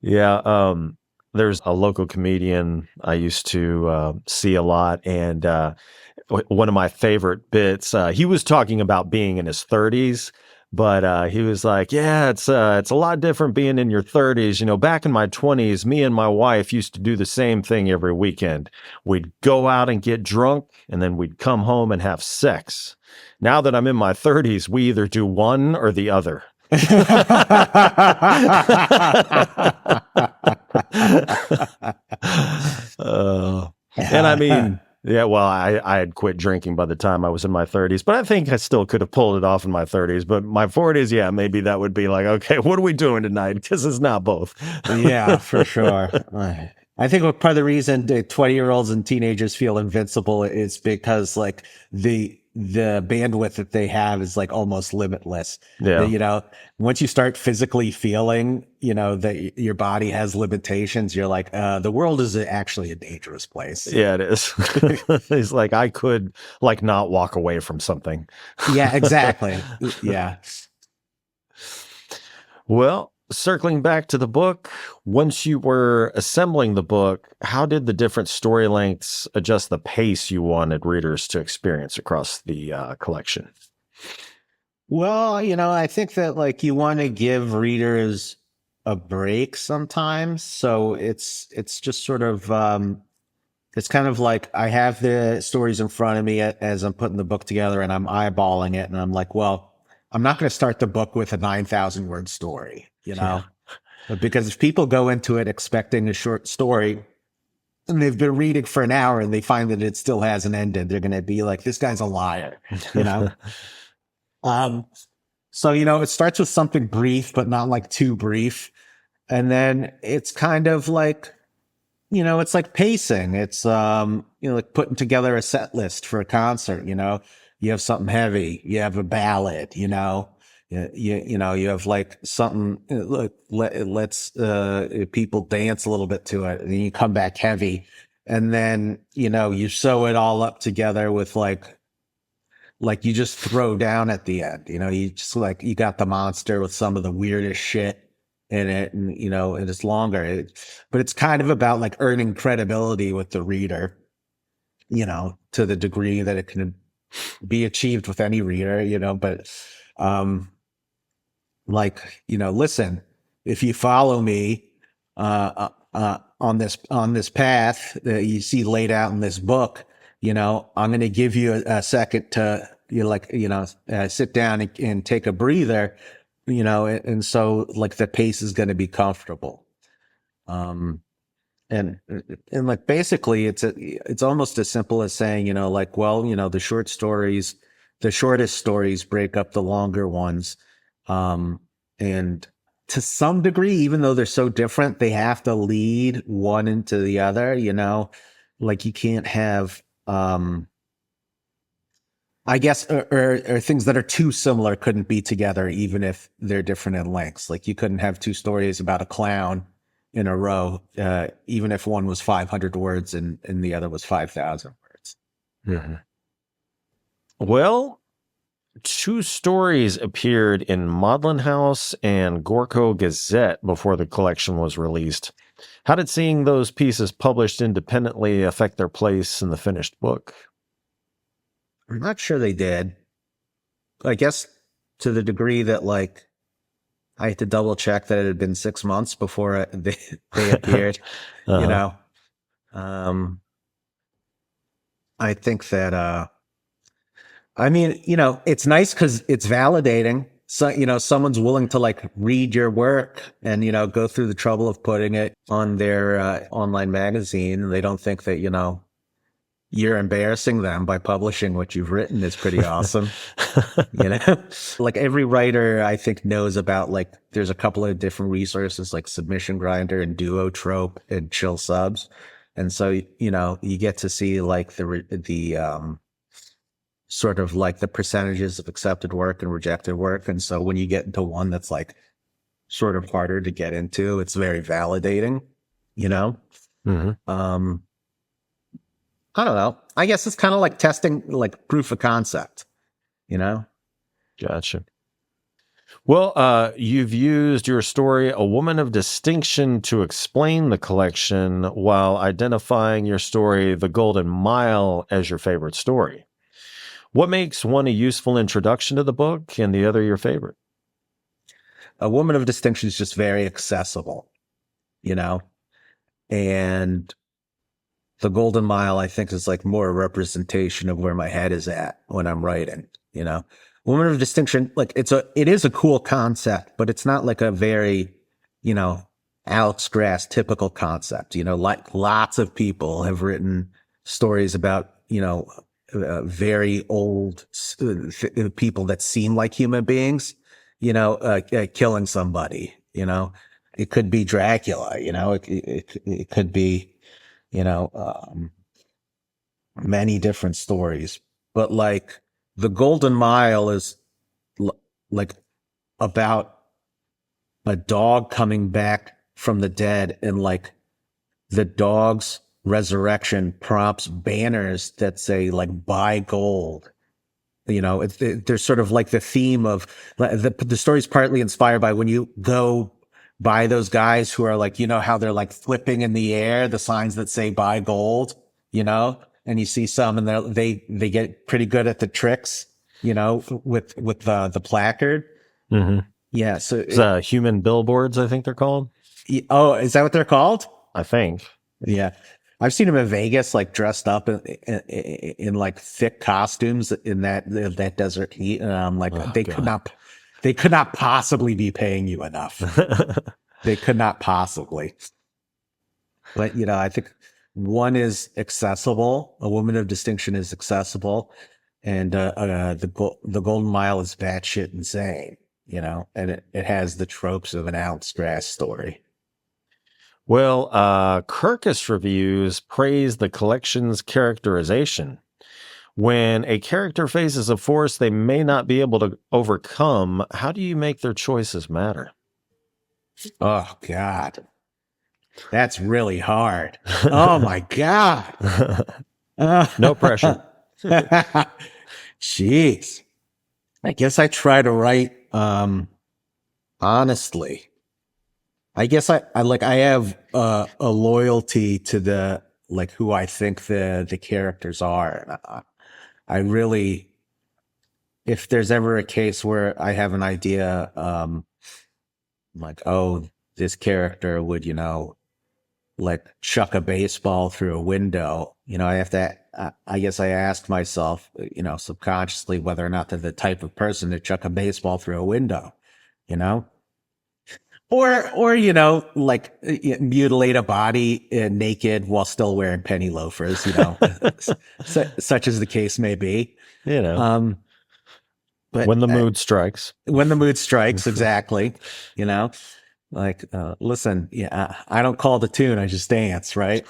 Yeah. Yeah. There's a local comedian I used to see a lot, and one of my favorite bits, he was talking about being in his 30s, but he was like, yeah, it's a lot different being in your 30s. You know, back in my 20s, me and my wife used to do the same thing every weekend. We'd go out and get drunk, and then we'd come home and have sex. Now that I'm in my 30s, we either do one or the other. And I mean, yeah, well, I had quit drinking by the time I was in my 30s, but I think I still could have pulled it off in my 30s. But my 40s, yeah, maybe that would be like, okay, what are we doing tonight? Because it's not both. Yeah, for sure. I think part of the reason 20-year-olds and teenagers feel invincible is because like the bandwidth that they have is like almost limitless. Yeah. You know, once you start physically feeling, you know, that your body has limitations, you're like, the world is actually a dangerous place. Yeah, it is. It's like I could like not walk away from something. Yeah, exactly. Yeah. Well, circling back to the book, once you were assembling the book, how did the different story lengths adjust the pace you wanted readers to experience across the collection? Well, you know, I think that like you want to give readers a break sometimes. So it's just sort of it's kind of like I have the stories in front of me as I'm putting the book together and I'm eyeballing it and I'm like, well, I'm not going to start the book with a 9,000 word story, you know, because if people go into it expecting a short story and they've been reading for an hour and they find that it still hasn't ended, they're going to be like, this guy's a liar, you know? So, you know, it starts with something brief, but not like too brief. And then it's kind of like, you know, it's like pacing. It's, you know, like putting together a set list for a concert, you know, you have something heavy, you have a ballad, you know, you know, you have like something, look, let's, people dance a little bit to it and then you come back heavy. And then, you know, you sew it all up together with like you just throw down at the end, you know, you just like, you got the monster with some of the weirdest shit in it and, you know, and it's longer, but it's kind of about like earning credibility with the reader, you know, to the degree that it can be achieved with any reader, you know, but, like, you know, listen, if you follow me, on this path that you see laid out in this book, you know, I'm going to give you a second to, sit down and take a breather, you know, and so like the pace is going to be comfortable. And like basically it's almost as simple as saying, you know, like, well, you know, the shortest stories break up the longer ones. And to some degree, even though they're so different, they have to lead one into the other, you know, like you can't have, I guess, or things that are too similar couldn't be together, even if they're different in lengths. Like you couldn't have two stories about a clown in a row, even if one was 500 words and the other was 5,000 words. Mm-hmm. Well, two stories appeared in Maudlin House and Gorko Gazette before the collection was released. How did seeing those pieces published independently affect their place in the finished book? I'm not sure they did. I guess to the degree that like I had to double check that it had been 6 months before they appeared, you know. I think that I mean, you know, it's nice because it's validating. So, you know, someone's willing to like read your work and, you know, go through the trouble of putting it on their online magazine. They don't think that, you know, you're embarrassing them by publishing what you've written is pretty awesome. You know, like every writer I think knows about like, there's a couple of different resources like Submission Grinder and Duotrope and Chill Subs. And so, you know, you get to see like the sort of like the percentages of accepted work and rejected work. And so when you get into one that's like sort of harder to get into, it's very validating, you know? Mm-hmm. I don't know. I guess it's kind of like testing, like proof of concept, you know? Gotcha. Well, you've used your story, A Woman of Distinction, to explain the collection while identifying your story, The Golden Mile, as your favorite story. What makes one a useful introduction to the book and the other your favorite? A Woman of Distinction is just very accessible, you know? And The Golden Mile, I think, is like more a representation of where my head is at when I'm writing, you know? Woman of Distinction, like it is a cool concept, but it's not like a very, you know, Alex Grass typical concept. You know, like lots of people have written stories about, you know, very old people that seem like human beings, you know, killing somebody, you know. It could be Dracula, you know, it could be, you know, many different stories. But like The Golden Mile is like about a dog coming back from the dead, and like the dog's resurrection prompts banners that say like buy gold. You know, there's sort of like the theme of the story's partly inspired by when you go by those guys who are like, you know, how they're like flipping in the air, the signs that say buy gold, you know, and you see some and they get pretty good at the tricks, you know, with the placard. Mm-hmm. Yeah. So It's, human billboards, I think they're called. oh, is that what they're called? I think. Yeah. I've seen them in Vegas, like dressed up in like thick costumes in that desert heat. And I'm like, Oh, they God. could not possibly be paying you enough. They could not possibly. But, you know, I think one is accessible. A Woman of Distinction is accessible. And, the Golden Mile is batshit insane, you know, and it has the tropes of an Alex Grass story. Well, Kirkus reviews praise the collection's characterization. When a character faces a force they may not be able to overcome, how do you make their choices matter? Oh, God. That's really hard. Oh, my God. No pressure. Jeez. I guess I try to write, honestly. I guess I have a loyalty to the like who I think the characters are. And I really, if there's ever a case where I have an idea, like, oh, this character would, you know, like chuck a baseball through a window, you know, I have to. I guess I ask myself, you know, subconsciously whether or not they're the type of person to chuck a baseball through a window, you know. Or you know, like mutilate a body naked while still wearing penny loafers, you know, such as the case may be. You know, But when the mood strikes. when the mood strikes, exactly, you know, like listen, yeah, I don't call the tune, I just dance, right?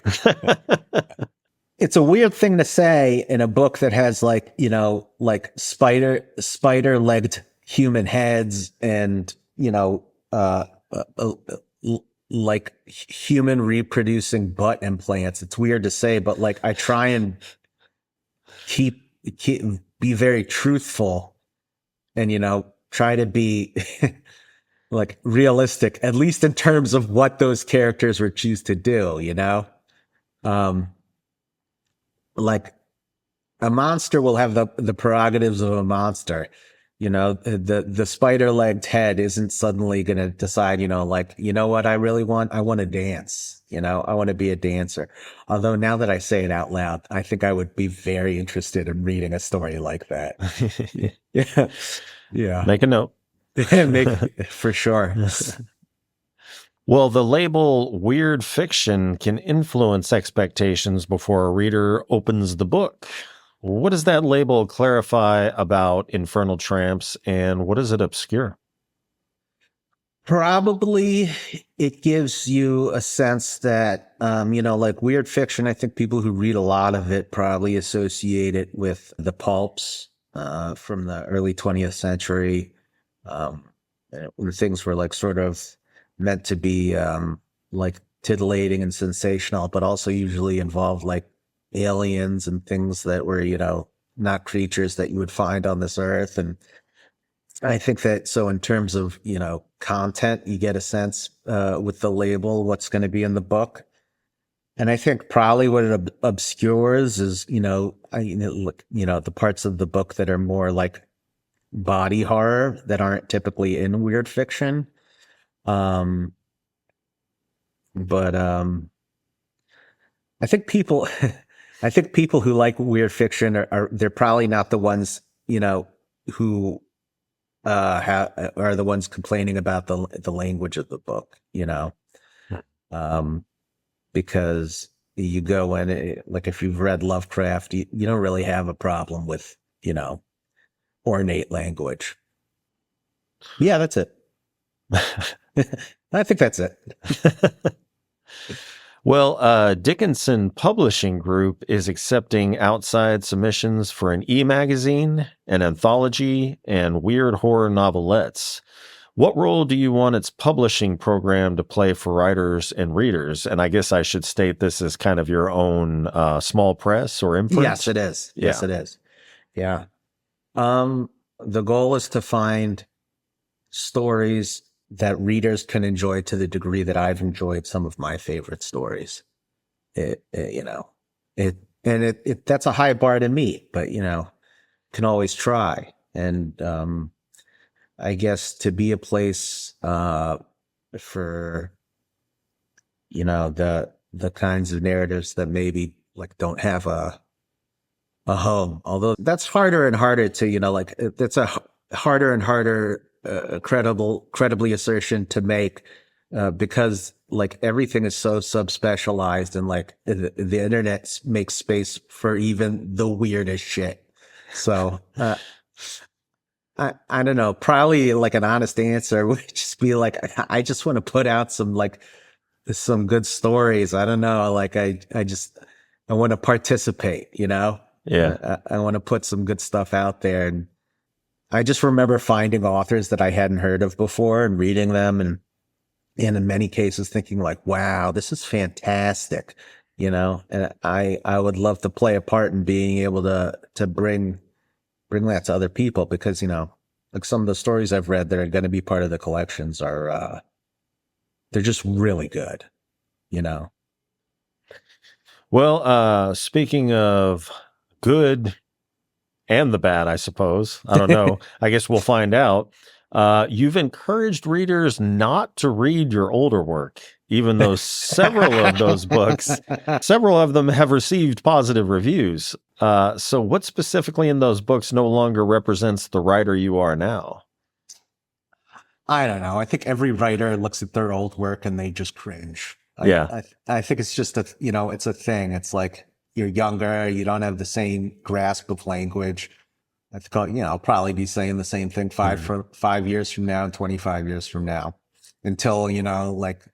It's a weird thing to say in a book that has like, you know, like spider legged human heads and, you know, like human reproducing butt implants. It's weird to say, but like I try and keep be very truthful and, you know, try to be like realistic, at least in terms of what those characters would choose to do, you know? Like a monster will have the prerogatives of a monster. You know, the spider-legged head isn't suddenly going to decide, you know, like, you know what I really want? I want to dance. You know, I want to be a dancer. Although now that I say it out loud, I think I would be very interested in reading a story like that. Yeah. Yeah. Make a note. Make for sure. Well, the label weird fiction can influence expectations before a reader opens the book. What does that label clarify about Infernal Tramps, and what does it obscure? Probably it gives you a sense that, you know, like weird fiction, I think people who read a lot of it probably associate it with the pulps from the early 20th century, where things were like sort of meant to be like titillating and sensational, but also usually involved like, aliens and things that were, not creatures that you would find on this earth. And I think that, so in terms of, content, you get a sense with the label what's going to be in the book. And I think probably what it obscures is, the parts of the book that are more like body horror that aren't typically in weird fiction. Um, but I think people, I think people who like weird fiction they're probably not the ones, who are the ones complaining about the language of the book, because you go in, like if you've read Lovecraft, you don't really have a problem with, ornate language. Yeah, that's it. I think that's it. Well, Dickinson Publishing Group is accepting outside submissions for an e-magazine, an anthology, and weird horror novelettes. What role do you want its publishing program to play for writers and readers? And I guess I should state this as kind of your own small press or imprint. Yes, it is. Yeah. Yes, it is. Yeah. The goal is to find stories that readers can enjoy to the degree that I've enjoyed some of my favorite stories. That's a high bar to meet, but, can always try. And, I guess to be a place, for, the kinds of narratives that maybe like don't have a home, although that's harder and harder to, that's a harder and harder credibly assertion to make, because like everything is so subspecialized, and like the internet makes space for even the weirdest shit. So I don't know, probably like an honest answer would just be like, I just want to put out some good stories. I don't know, like I want to participate, Yeah. I want to put some good stuff out there. And I just remember finding authors that I hadn't heard of before and reading them, and in many cases thinking like, wow, this is fantastic, and I would love to play a part in being able to bring that to other people, because, like some of the stories I've read that are going to be part of the collections are, they're just really good, Well, speaking of good and the bad, I suppose. I don't know. I guess we'll find out. You've encouraged readers not to read your older work, even though several of those books, several of them have received positive reviews. So what specifically in those books no longer represents the writer you are now? I don't know. I think every writer looks at their old work and they just cringe. Yeah. I think it's just it's a thing. It's like you're younger, you don't have the same grasp of language. I think I'll probably be saying the same thing 5 years from now and 25 years from now, until, like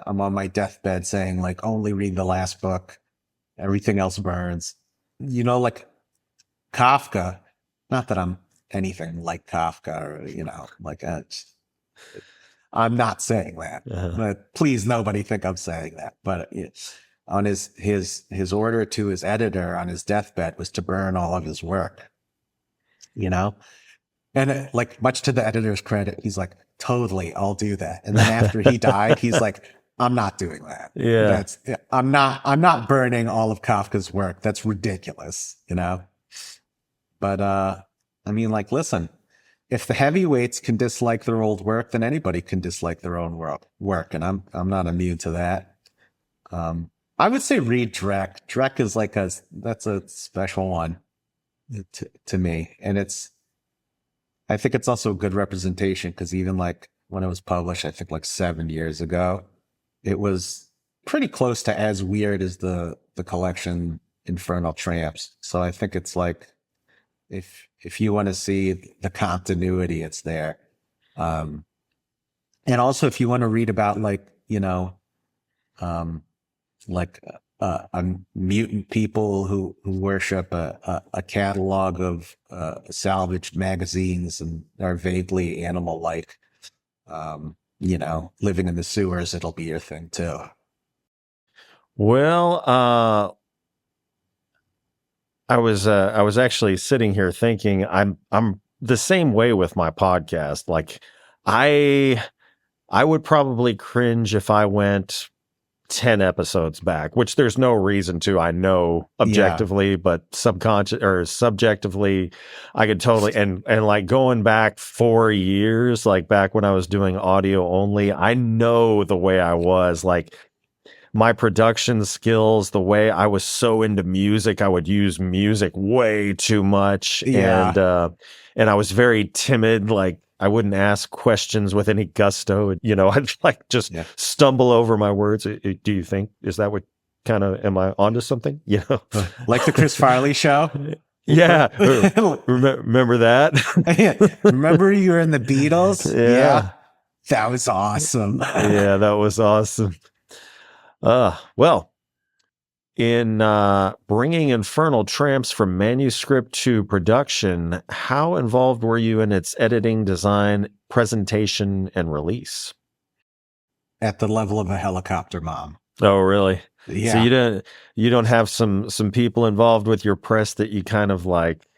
I'm on my deathbed saying like, only read the last book. Everything else burns. Like Kafka, not that I'm anything like Kafka or, like I'm not saying that, but please nobody think I'm saying that. But on his order to his editor on his deathbed was to burn all of his work, and like much to the editor's credit, he's like, totally, I'll do that. And then after he died, he's like, I'm not doing that. Yeah. I'm not burning all of Kafka's work. That's ridiculous, But, I mean, like, listen, if the heavyweights can dislike their old work, then anybody can dislike their own work. And I'm not immune to that. I would say read Drek. Drek is like that's a special one to me. And I think it's also a good representation, because even like when it was published, I think like 7 years ago, it was pretty close to as weird as the collection Infernal Tramps. So I think it's like, if you want to see the continuity, it's there. And also if you want to read about like, mutant people who worship a catalog of salvaged magazines and are vaguely animal-like, living in the sewers, it'll be your thing too. Well, I was actually sitting here thinking I'm the same way with my podcast. Like I would probably cringe if I went 10 episodes back, which there's no reason to, I know objectively, but subconscious or subjectively, I could totally, and like going back 4 years, like back when I was doing audio only, I know the way I was, like my production skills, the way I was so into music, I would use music way too much. And I was very timid, like I wouldn't ask questions with any gusto. I'd like just stumble over my words. Do you think, is that what kind of, am I onto something? Like the Chris Farley show? Yeah. Remember that? Remember you were in the Beatles? Yeah. That was awesome. Yeah, that was awesome. Well, in bringing Infernal Tramps from manuscript to production, how involved were you in its editing, design, presentation, and release? At the level of a helicopter mom. Oh, really? Yeah. So you don't have some people involved with your press that you kind of like,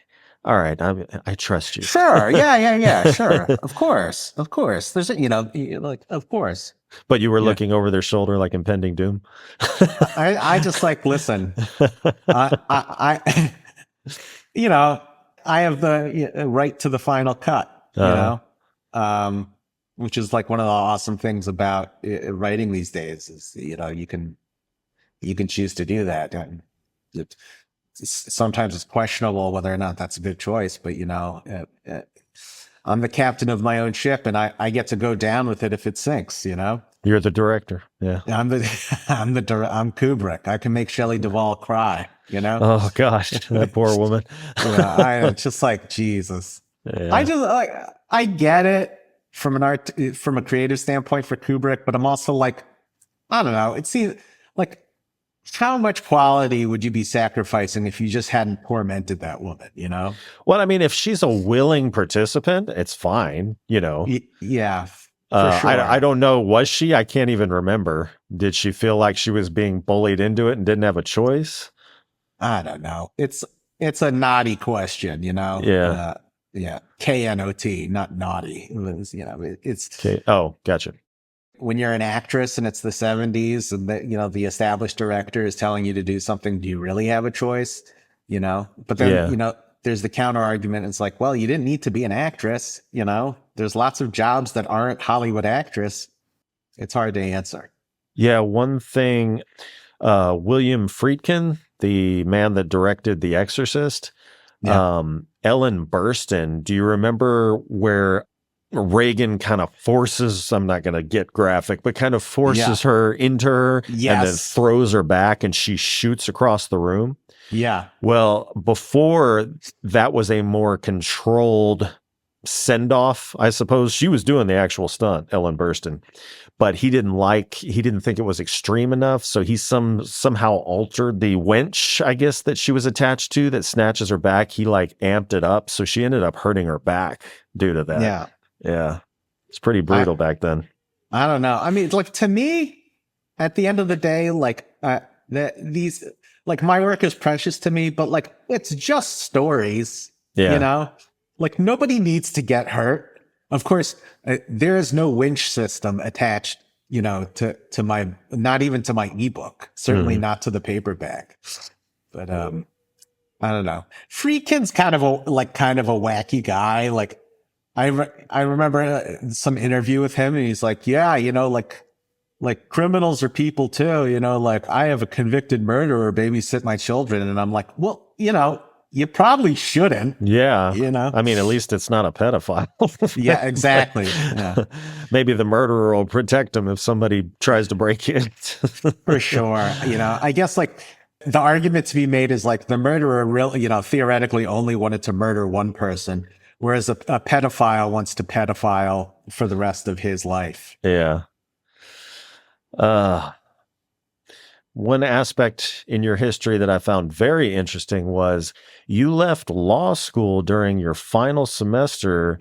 all right, I trust you. Sure. Yeah. Sure. Of course. There's like, of course. But you were looking over their shoulder like impending doom. I just like, listen, I have the right to the final cut, which is like one of the awesome things about writing these days is, you can choose to do that. And sometimes it's questionable whether or not that's a good choice, but I'm the captain of my own ship, and I get to go down with it if it sinks. You're the director. Yeah, I'm Kubrick. I can make Shelley Duvall cry. Oh gosh, that poor woman. It's just like Jesus. Yeah. I get it from a creative standpoint for Kubrick, but I'm also like, I don't know. It seems like, how much quality would you be sacrificing if you just hadn't tormented that woman, Well, I mean, if she's a willing participant, it's fine, Yeah, for sure. I don't know. Was she? I can't even remember. Did she feel like she was being bullied into it and didn't have a choice? I don't know. It's a naughty question, Yeah. Yeah. KNOT, not naughty. It's. Okay. Oh, gotcha. When you're an actress and it's the 70s and the established director is telling you to do something, do you really have a choice? But then, there's the counter argument. It's like, well, you didn't need to be an actress. There's lots of jobs that aren't Hollywood actress. It's hard to answer. Yeah. One thing, William Friedkin, the man that directed The Exorcist, Ellen Burstyn, do you remember where Reagan kind of forces, I'm not going to get graphic, but kind of forces her into her and then throws her back and she shoots across the room? Yeah. Well, before that was a more controlled send-off, I suppose. She was doing the actual stunt, Ellen Burstyn, but he didn't think it was extreme enough. So he somehow altered the winch, I guess, that she was attached to that snatches her back. He like amped it up. So she ended up hurting her back due to that. Yeah. Yeah. It's pretty brutal back then. I don't know. I mean, like, to me, at the end of the day, like, these, like, my work is precious to me, but like, it's just stories, like nobody needs to get hurt. Of course, there is no winch system attached, to my, not even to my ebook, certainly not to the paperback, but, I don't know. Friedkin's kind of a wacky guy. Like, I remember some interview with him and he's like, yeah, like criminals are people too, like I have a convicted murderer babysit my children. And I'm like, well, you probably shouldn't. Yeah. I mean, at least it's not a pedophile. Yeah, exactly. Yeah. Maybe the murderer will protect him if somebody tries to break in. For sure. I guess like the argument to be made is like the murderer really, theoretically only wanted to murder one person, whereas a pedophile wants to pedophile for the rest of his life. Yeah. One aspect in your history that I found very interesting was you left law school during your final semester,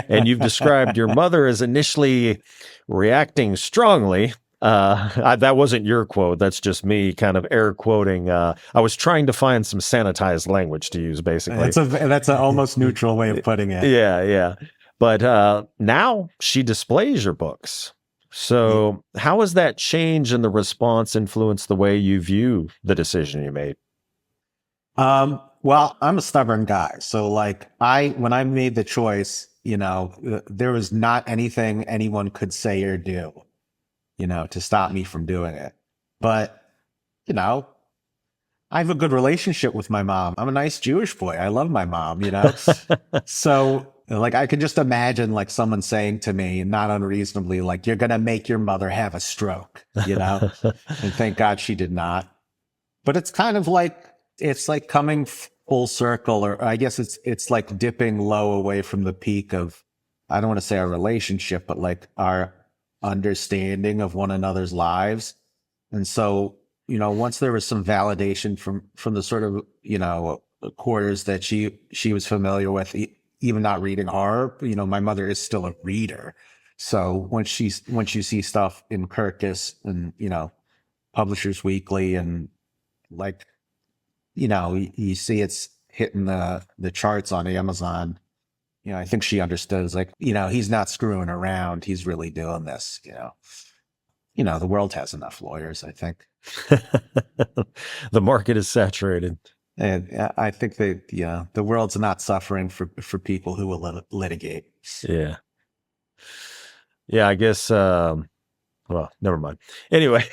and you've described your mother as initially reacting strongly, That wasn't your quote. That's just me kind of air quoting. I was trying to find some sanitized language to use, basically. That's an almost neutral way of putting it. Yeah. But now she displays your books. So how has that change in the response influenced the way you view the decision you made? Well, I'm a stubborn guy. So when I made the choice, there was not anything anyone could say or do, to stop me from doing it. But, I have a good relationship with my mom. I'm a nice Jewish boy. I love my mom, So I could just imagine someone saying to me, not unreasonably, you're going to make your mother have a stroke, and thank God she did not. But it's kind of it's coming full circle, or I guess it's like dipping low away from the peak of, I don't want to say our relationship, but our understanding of one another's lives. And so, once there was some validation from the sort of, quarters that she was familiar with, even not reading horror, my mother is still a reader. So once you see stuff in Kirkus and, Publishers Weekly and you see it's hitting the charts on Amazon, I think she understood. It's he's not screwing around. He's really doing this, the world has enough lawyers, I think. The market is saturated. And I think that, the world's not suffering for people who will litigate. Yeah. Yeah, I guess, well, never mind. Anyway.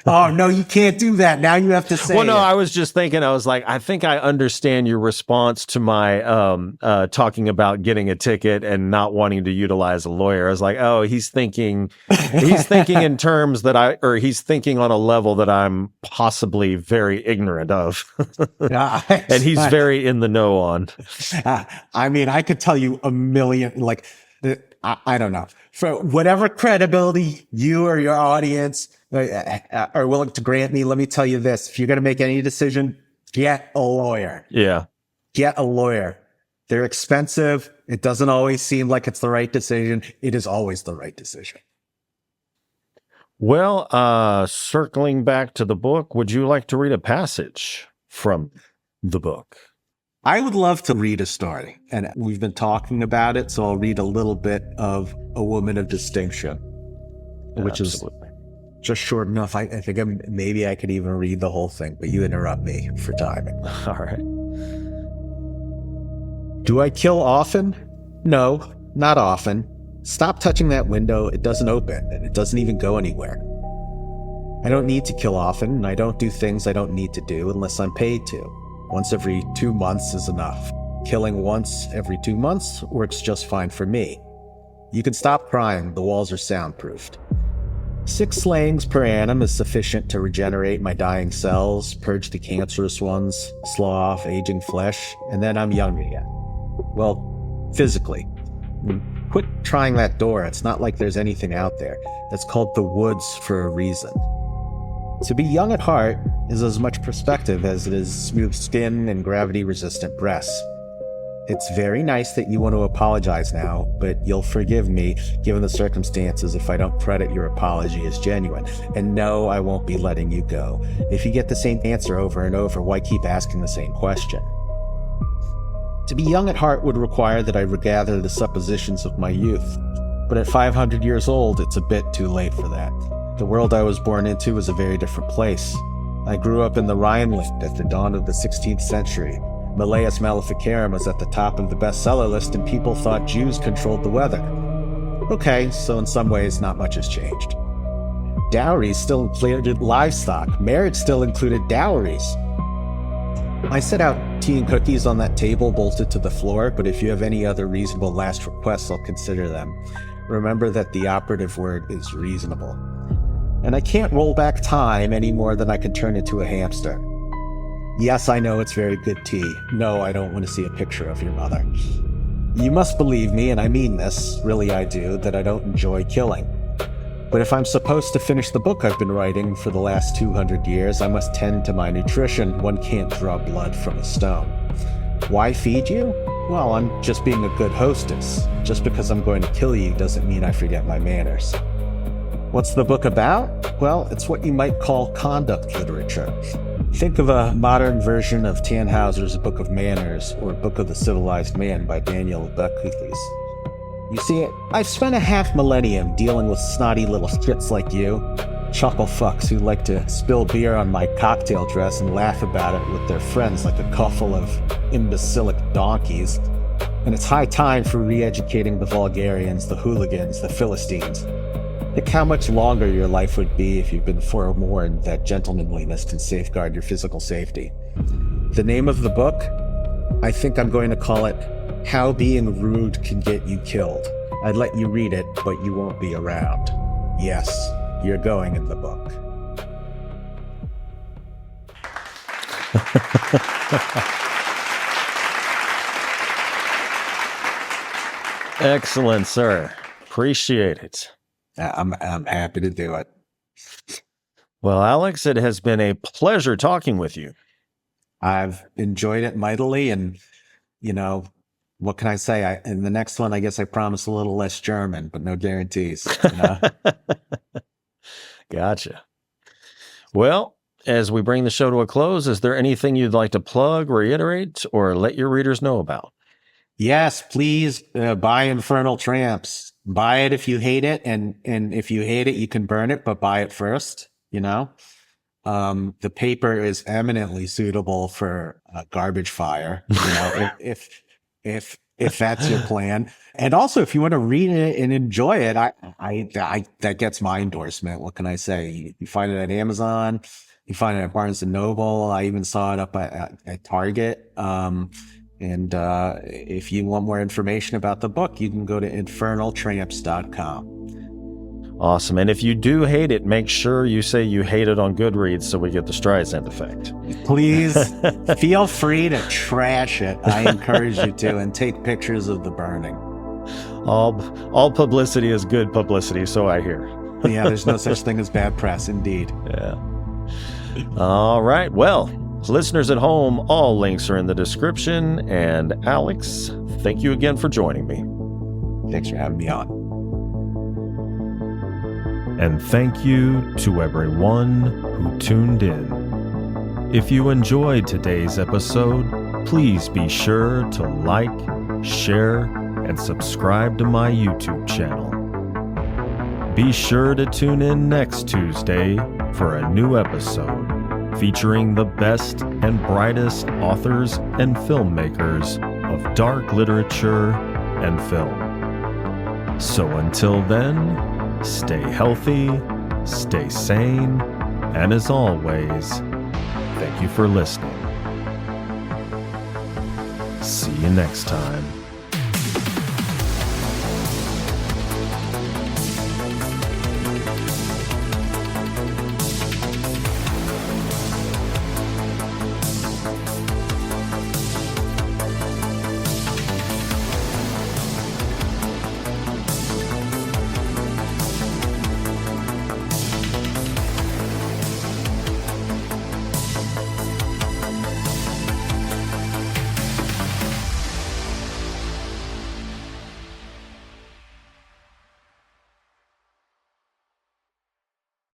Oh, no, you can't do that. Now you have to say Well, no, I was just thinking, I was I think I understand your response to my talking about getting a ticket and not wanting to utilize a lawyer. I was oh, he's thinking in terms that he's thinking on a level that I'm possibly very ignorant of. And he's very in the know on. I mean, I could tell you a million, I don't know. For whatever credibility you or your audience are willing to grant me, let me tell you this. If you're going to make any decision, get a lawyer. Yeah. Get a lawyer. They're expensive. It doesn't always seem like it's the right decision. It is always the right decision. Well, circling back to the book, would you like to read a passage from the book? I would love to read a story, and we've been talking about it, so I'll read a little bit of A Woman of Distinction, which Absolutely. is just short enough. I think maybe I could even read the whole thing, but you interrupt me for timing. All right. Do I kill often? No, not often. Stop touching that window. It doesn't open, and it doesn't even go anywhere. I don't need to kill often, and I don't do things I don't need to do unless I'm paid to. Once every 2 months is enough. Killing once every 2 months works just fine for me. You can stop crying, the walls are soundproofed. 6 slayings per annum is sufficient to regenerate my dying cells, purge the cancerous ones, slow off aging flesh, and then I'm young again. Well, physically. Quit trying that door, it's not like there's anything out there. That's called the woods for a reason. To be young at heart is as much perspective as it is smooth skin and gravity-resistant breasts. It's very nice that you want to apologize now, but you'll forgive me, given the circumstances, if I don't credit your apology as genuine. And no, I won't be letting you go. If you get the same answer over and over, why keep asking the same question? To be young at heart would require that I regather the suppositions of my youth. But at 500 years old, it's a bit too late for that. The world I was born into was a very different place. I grew up in the Rhineland at the dawn of the 16th century. Malleus Maleficarum was at the top of the bestseller list, and people thought Jews controlled the weather. Okay, so in some ways, not much has changed. Dowries still included livestock. Marriage still included dowries. I set out tea and cookies on that table bolted to the floor, but if you have any other reasonable last requests, I'll consider them. Remember that the operative word is reasonable. And I can't roll back time any more than I can turn into a hamster. Yes, I know it's very good tea. No, I don't want to see a picture of your mother. You must believe me, and I mean this, really I do, that I don't enjoy killing. But if I'm supposed to finish the book I've been writing for the last 200 years, I must tend to my nutrition. One can't draw blood from a stone. Why feed you? Well, I'm just being a good hostess. Just because I'm going to kill you doesn't mean I forget my manners. What's the book about? Well, it's what you might call conduct literature. Think of a modern version of Tannhauser's Book of Manners or Book of the Civilized Man by Daniel Beckhuiz. You see, I've spent a half millennium dealing with snotty little shits like you, chuckle fucks who like to spill beer on my cocktail dress and laugh about it with their friends like a couple of imbecilic donkeys. And it's high time for re-educating the vulgarians, the hooligans, the Philistines. Think how much longer your life would be if you've been forewarned that gentlemanliness can safeguard your physical safety. The name of the book? I think I'm going to call it How Being Rude Can Get You Killed. I'd let you read it, but you won't be around. Yes, you're going in the book. Excellent, sir. Appreciate it. I'm happy to do it. Well, Alex, it has been a pleasure talking with you. I've enjoyed it mightily, and, you know, what can I say? In the next one, I guess I promise a little less German, but no guarantees. You know? Gotcha. Well, as we bring the show to a close, is there anything you'd like to plug, reiterate, or let your readers know about? Yes, please buy Infernal Tramps. Buy it if you hate it, and if you hate it, you can burn it, but buy it first, you know? The paper is eminently suitable for a garbage fire, you know, if that's your plan. And also, if you want to read it and enjoy it, I that gets my endorsement. What can I say? You find it at Amazon, you find it at Barnes and Noble. I even saw it up at Target. And if you want more information about the book, you can go to infernaltramps.com. Awesome. And if you do hate it, make sure you say you hate it on Goodreads so we get the Streisand effect. Please feel free to trash it. I encourage you to, and take pictures of the burning. All publicity is good publicity, so I hear. Yeah, there's no such thing as bad press, indeed. Yeah. All right. Well, listeners at home, all links are in the description. And Alex, thank you again for joining me. Thanks for having me on. And thank you to everyone who tuned in. If you enjoyed today's episode, please be sure to like, share, and subscribe to my YouTube channel. Be sure to tune in next Tuesday for a new episode featuring the best and brightest authors and filmmakers of dark literature and film. So until then, stay healthy, stay sane, and as always, thank you for listening. See you next time.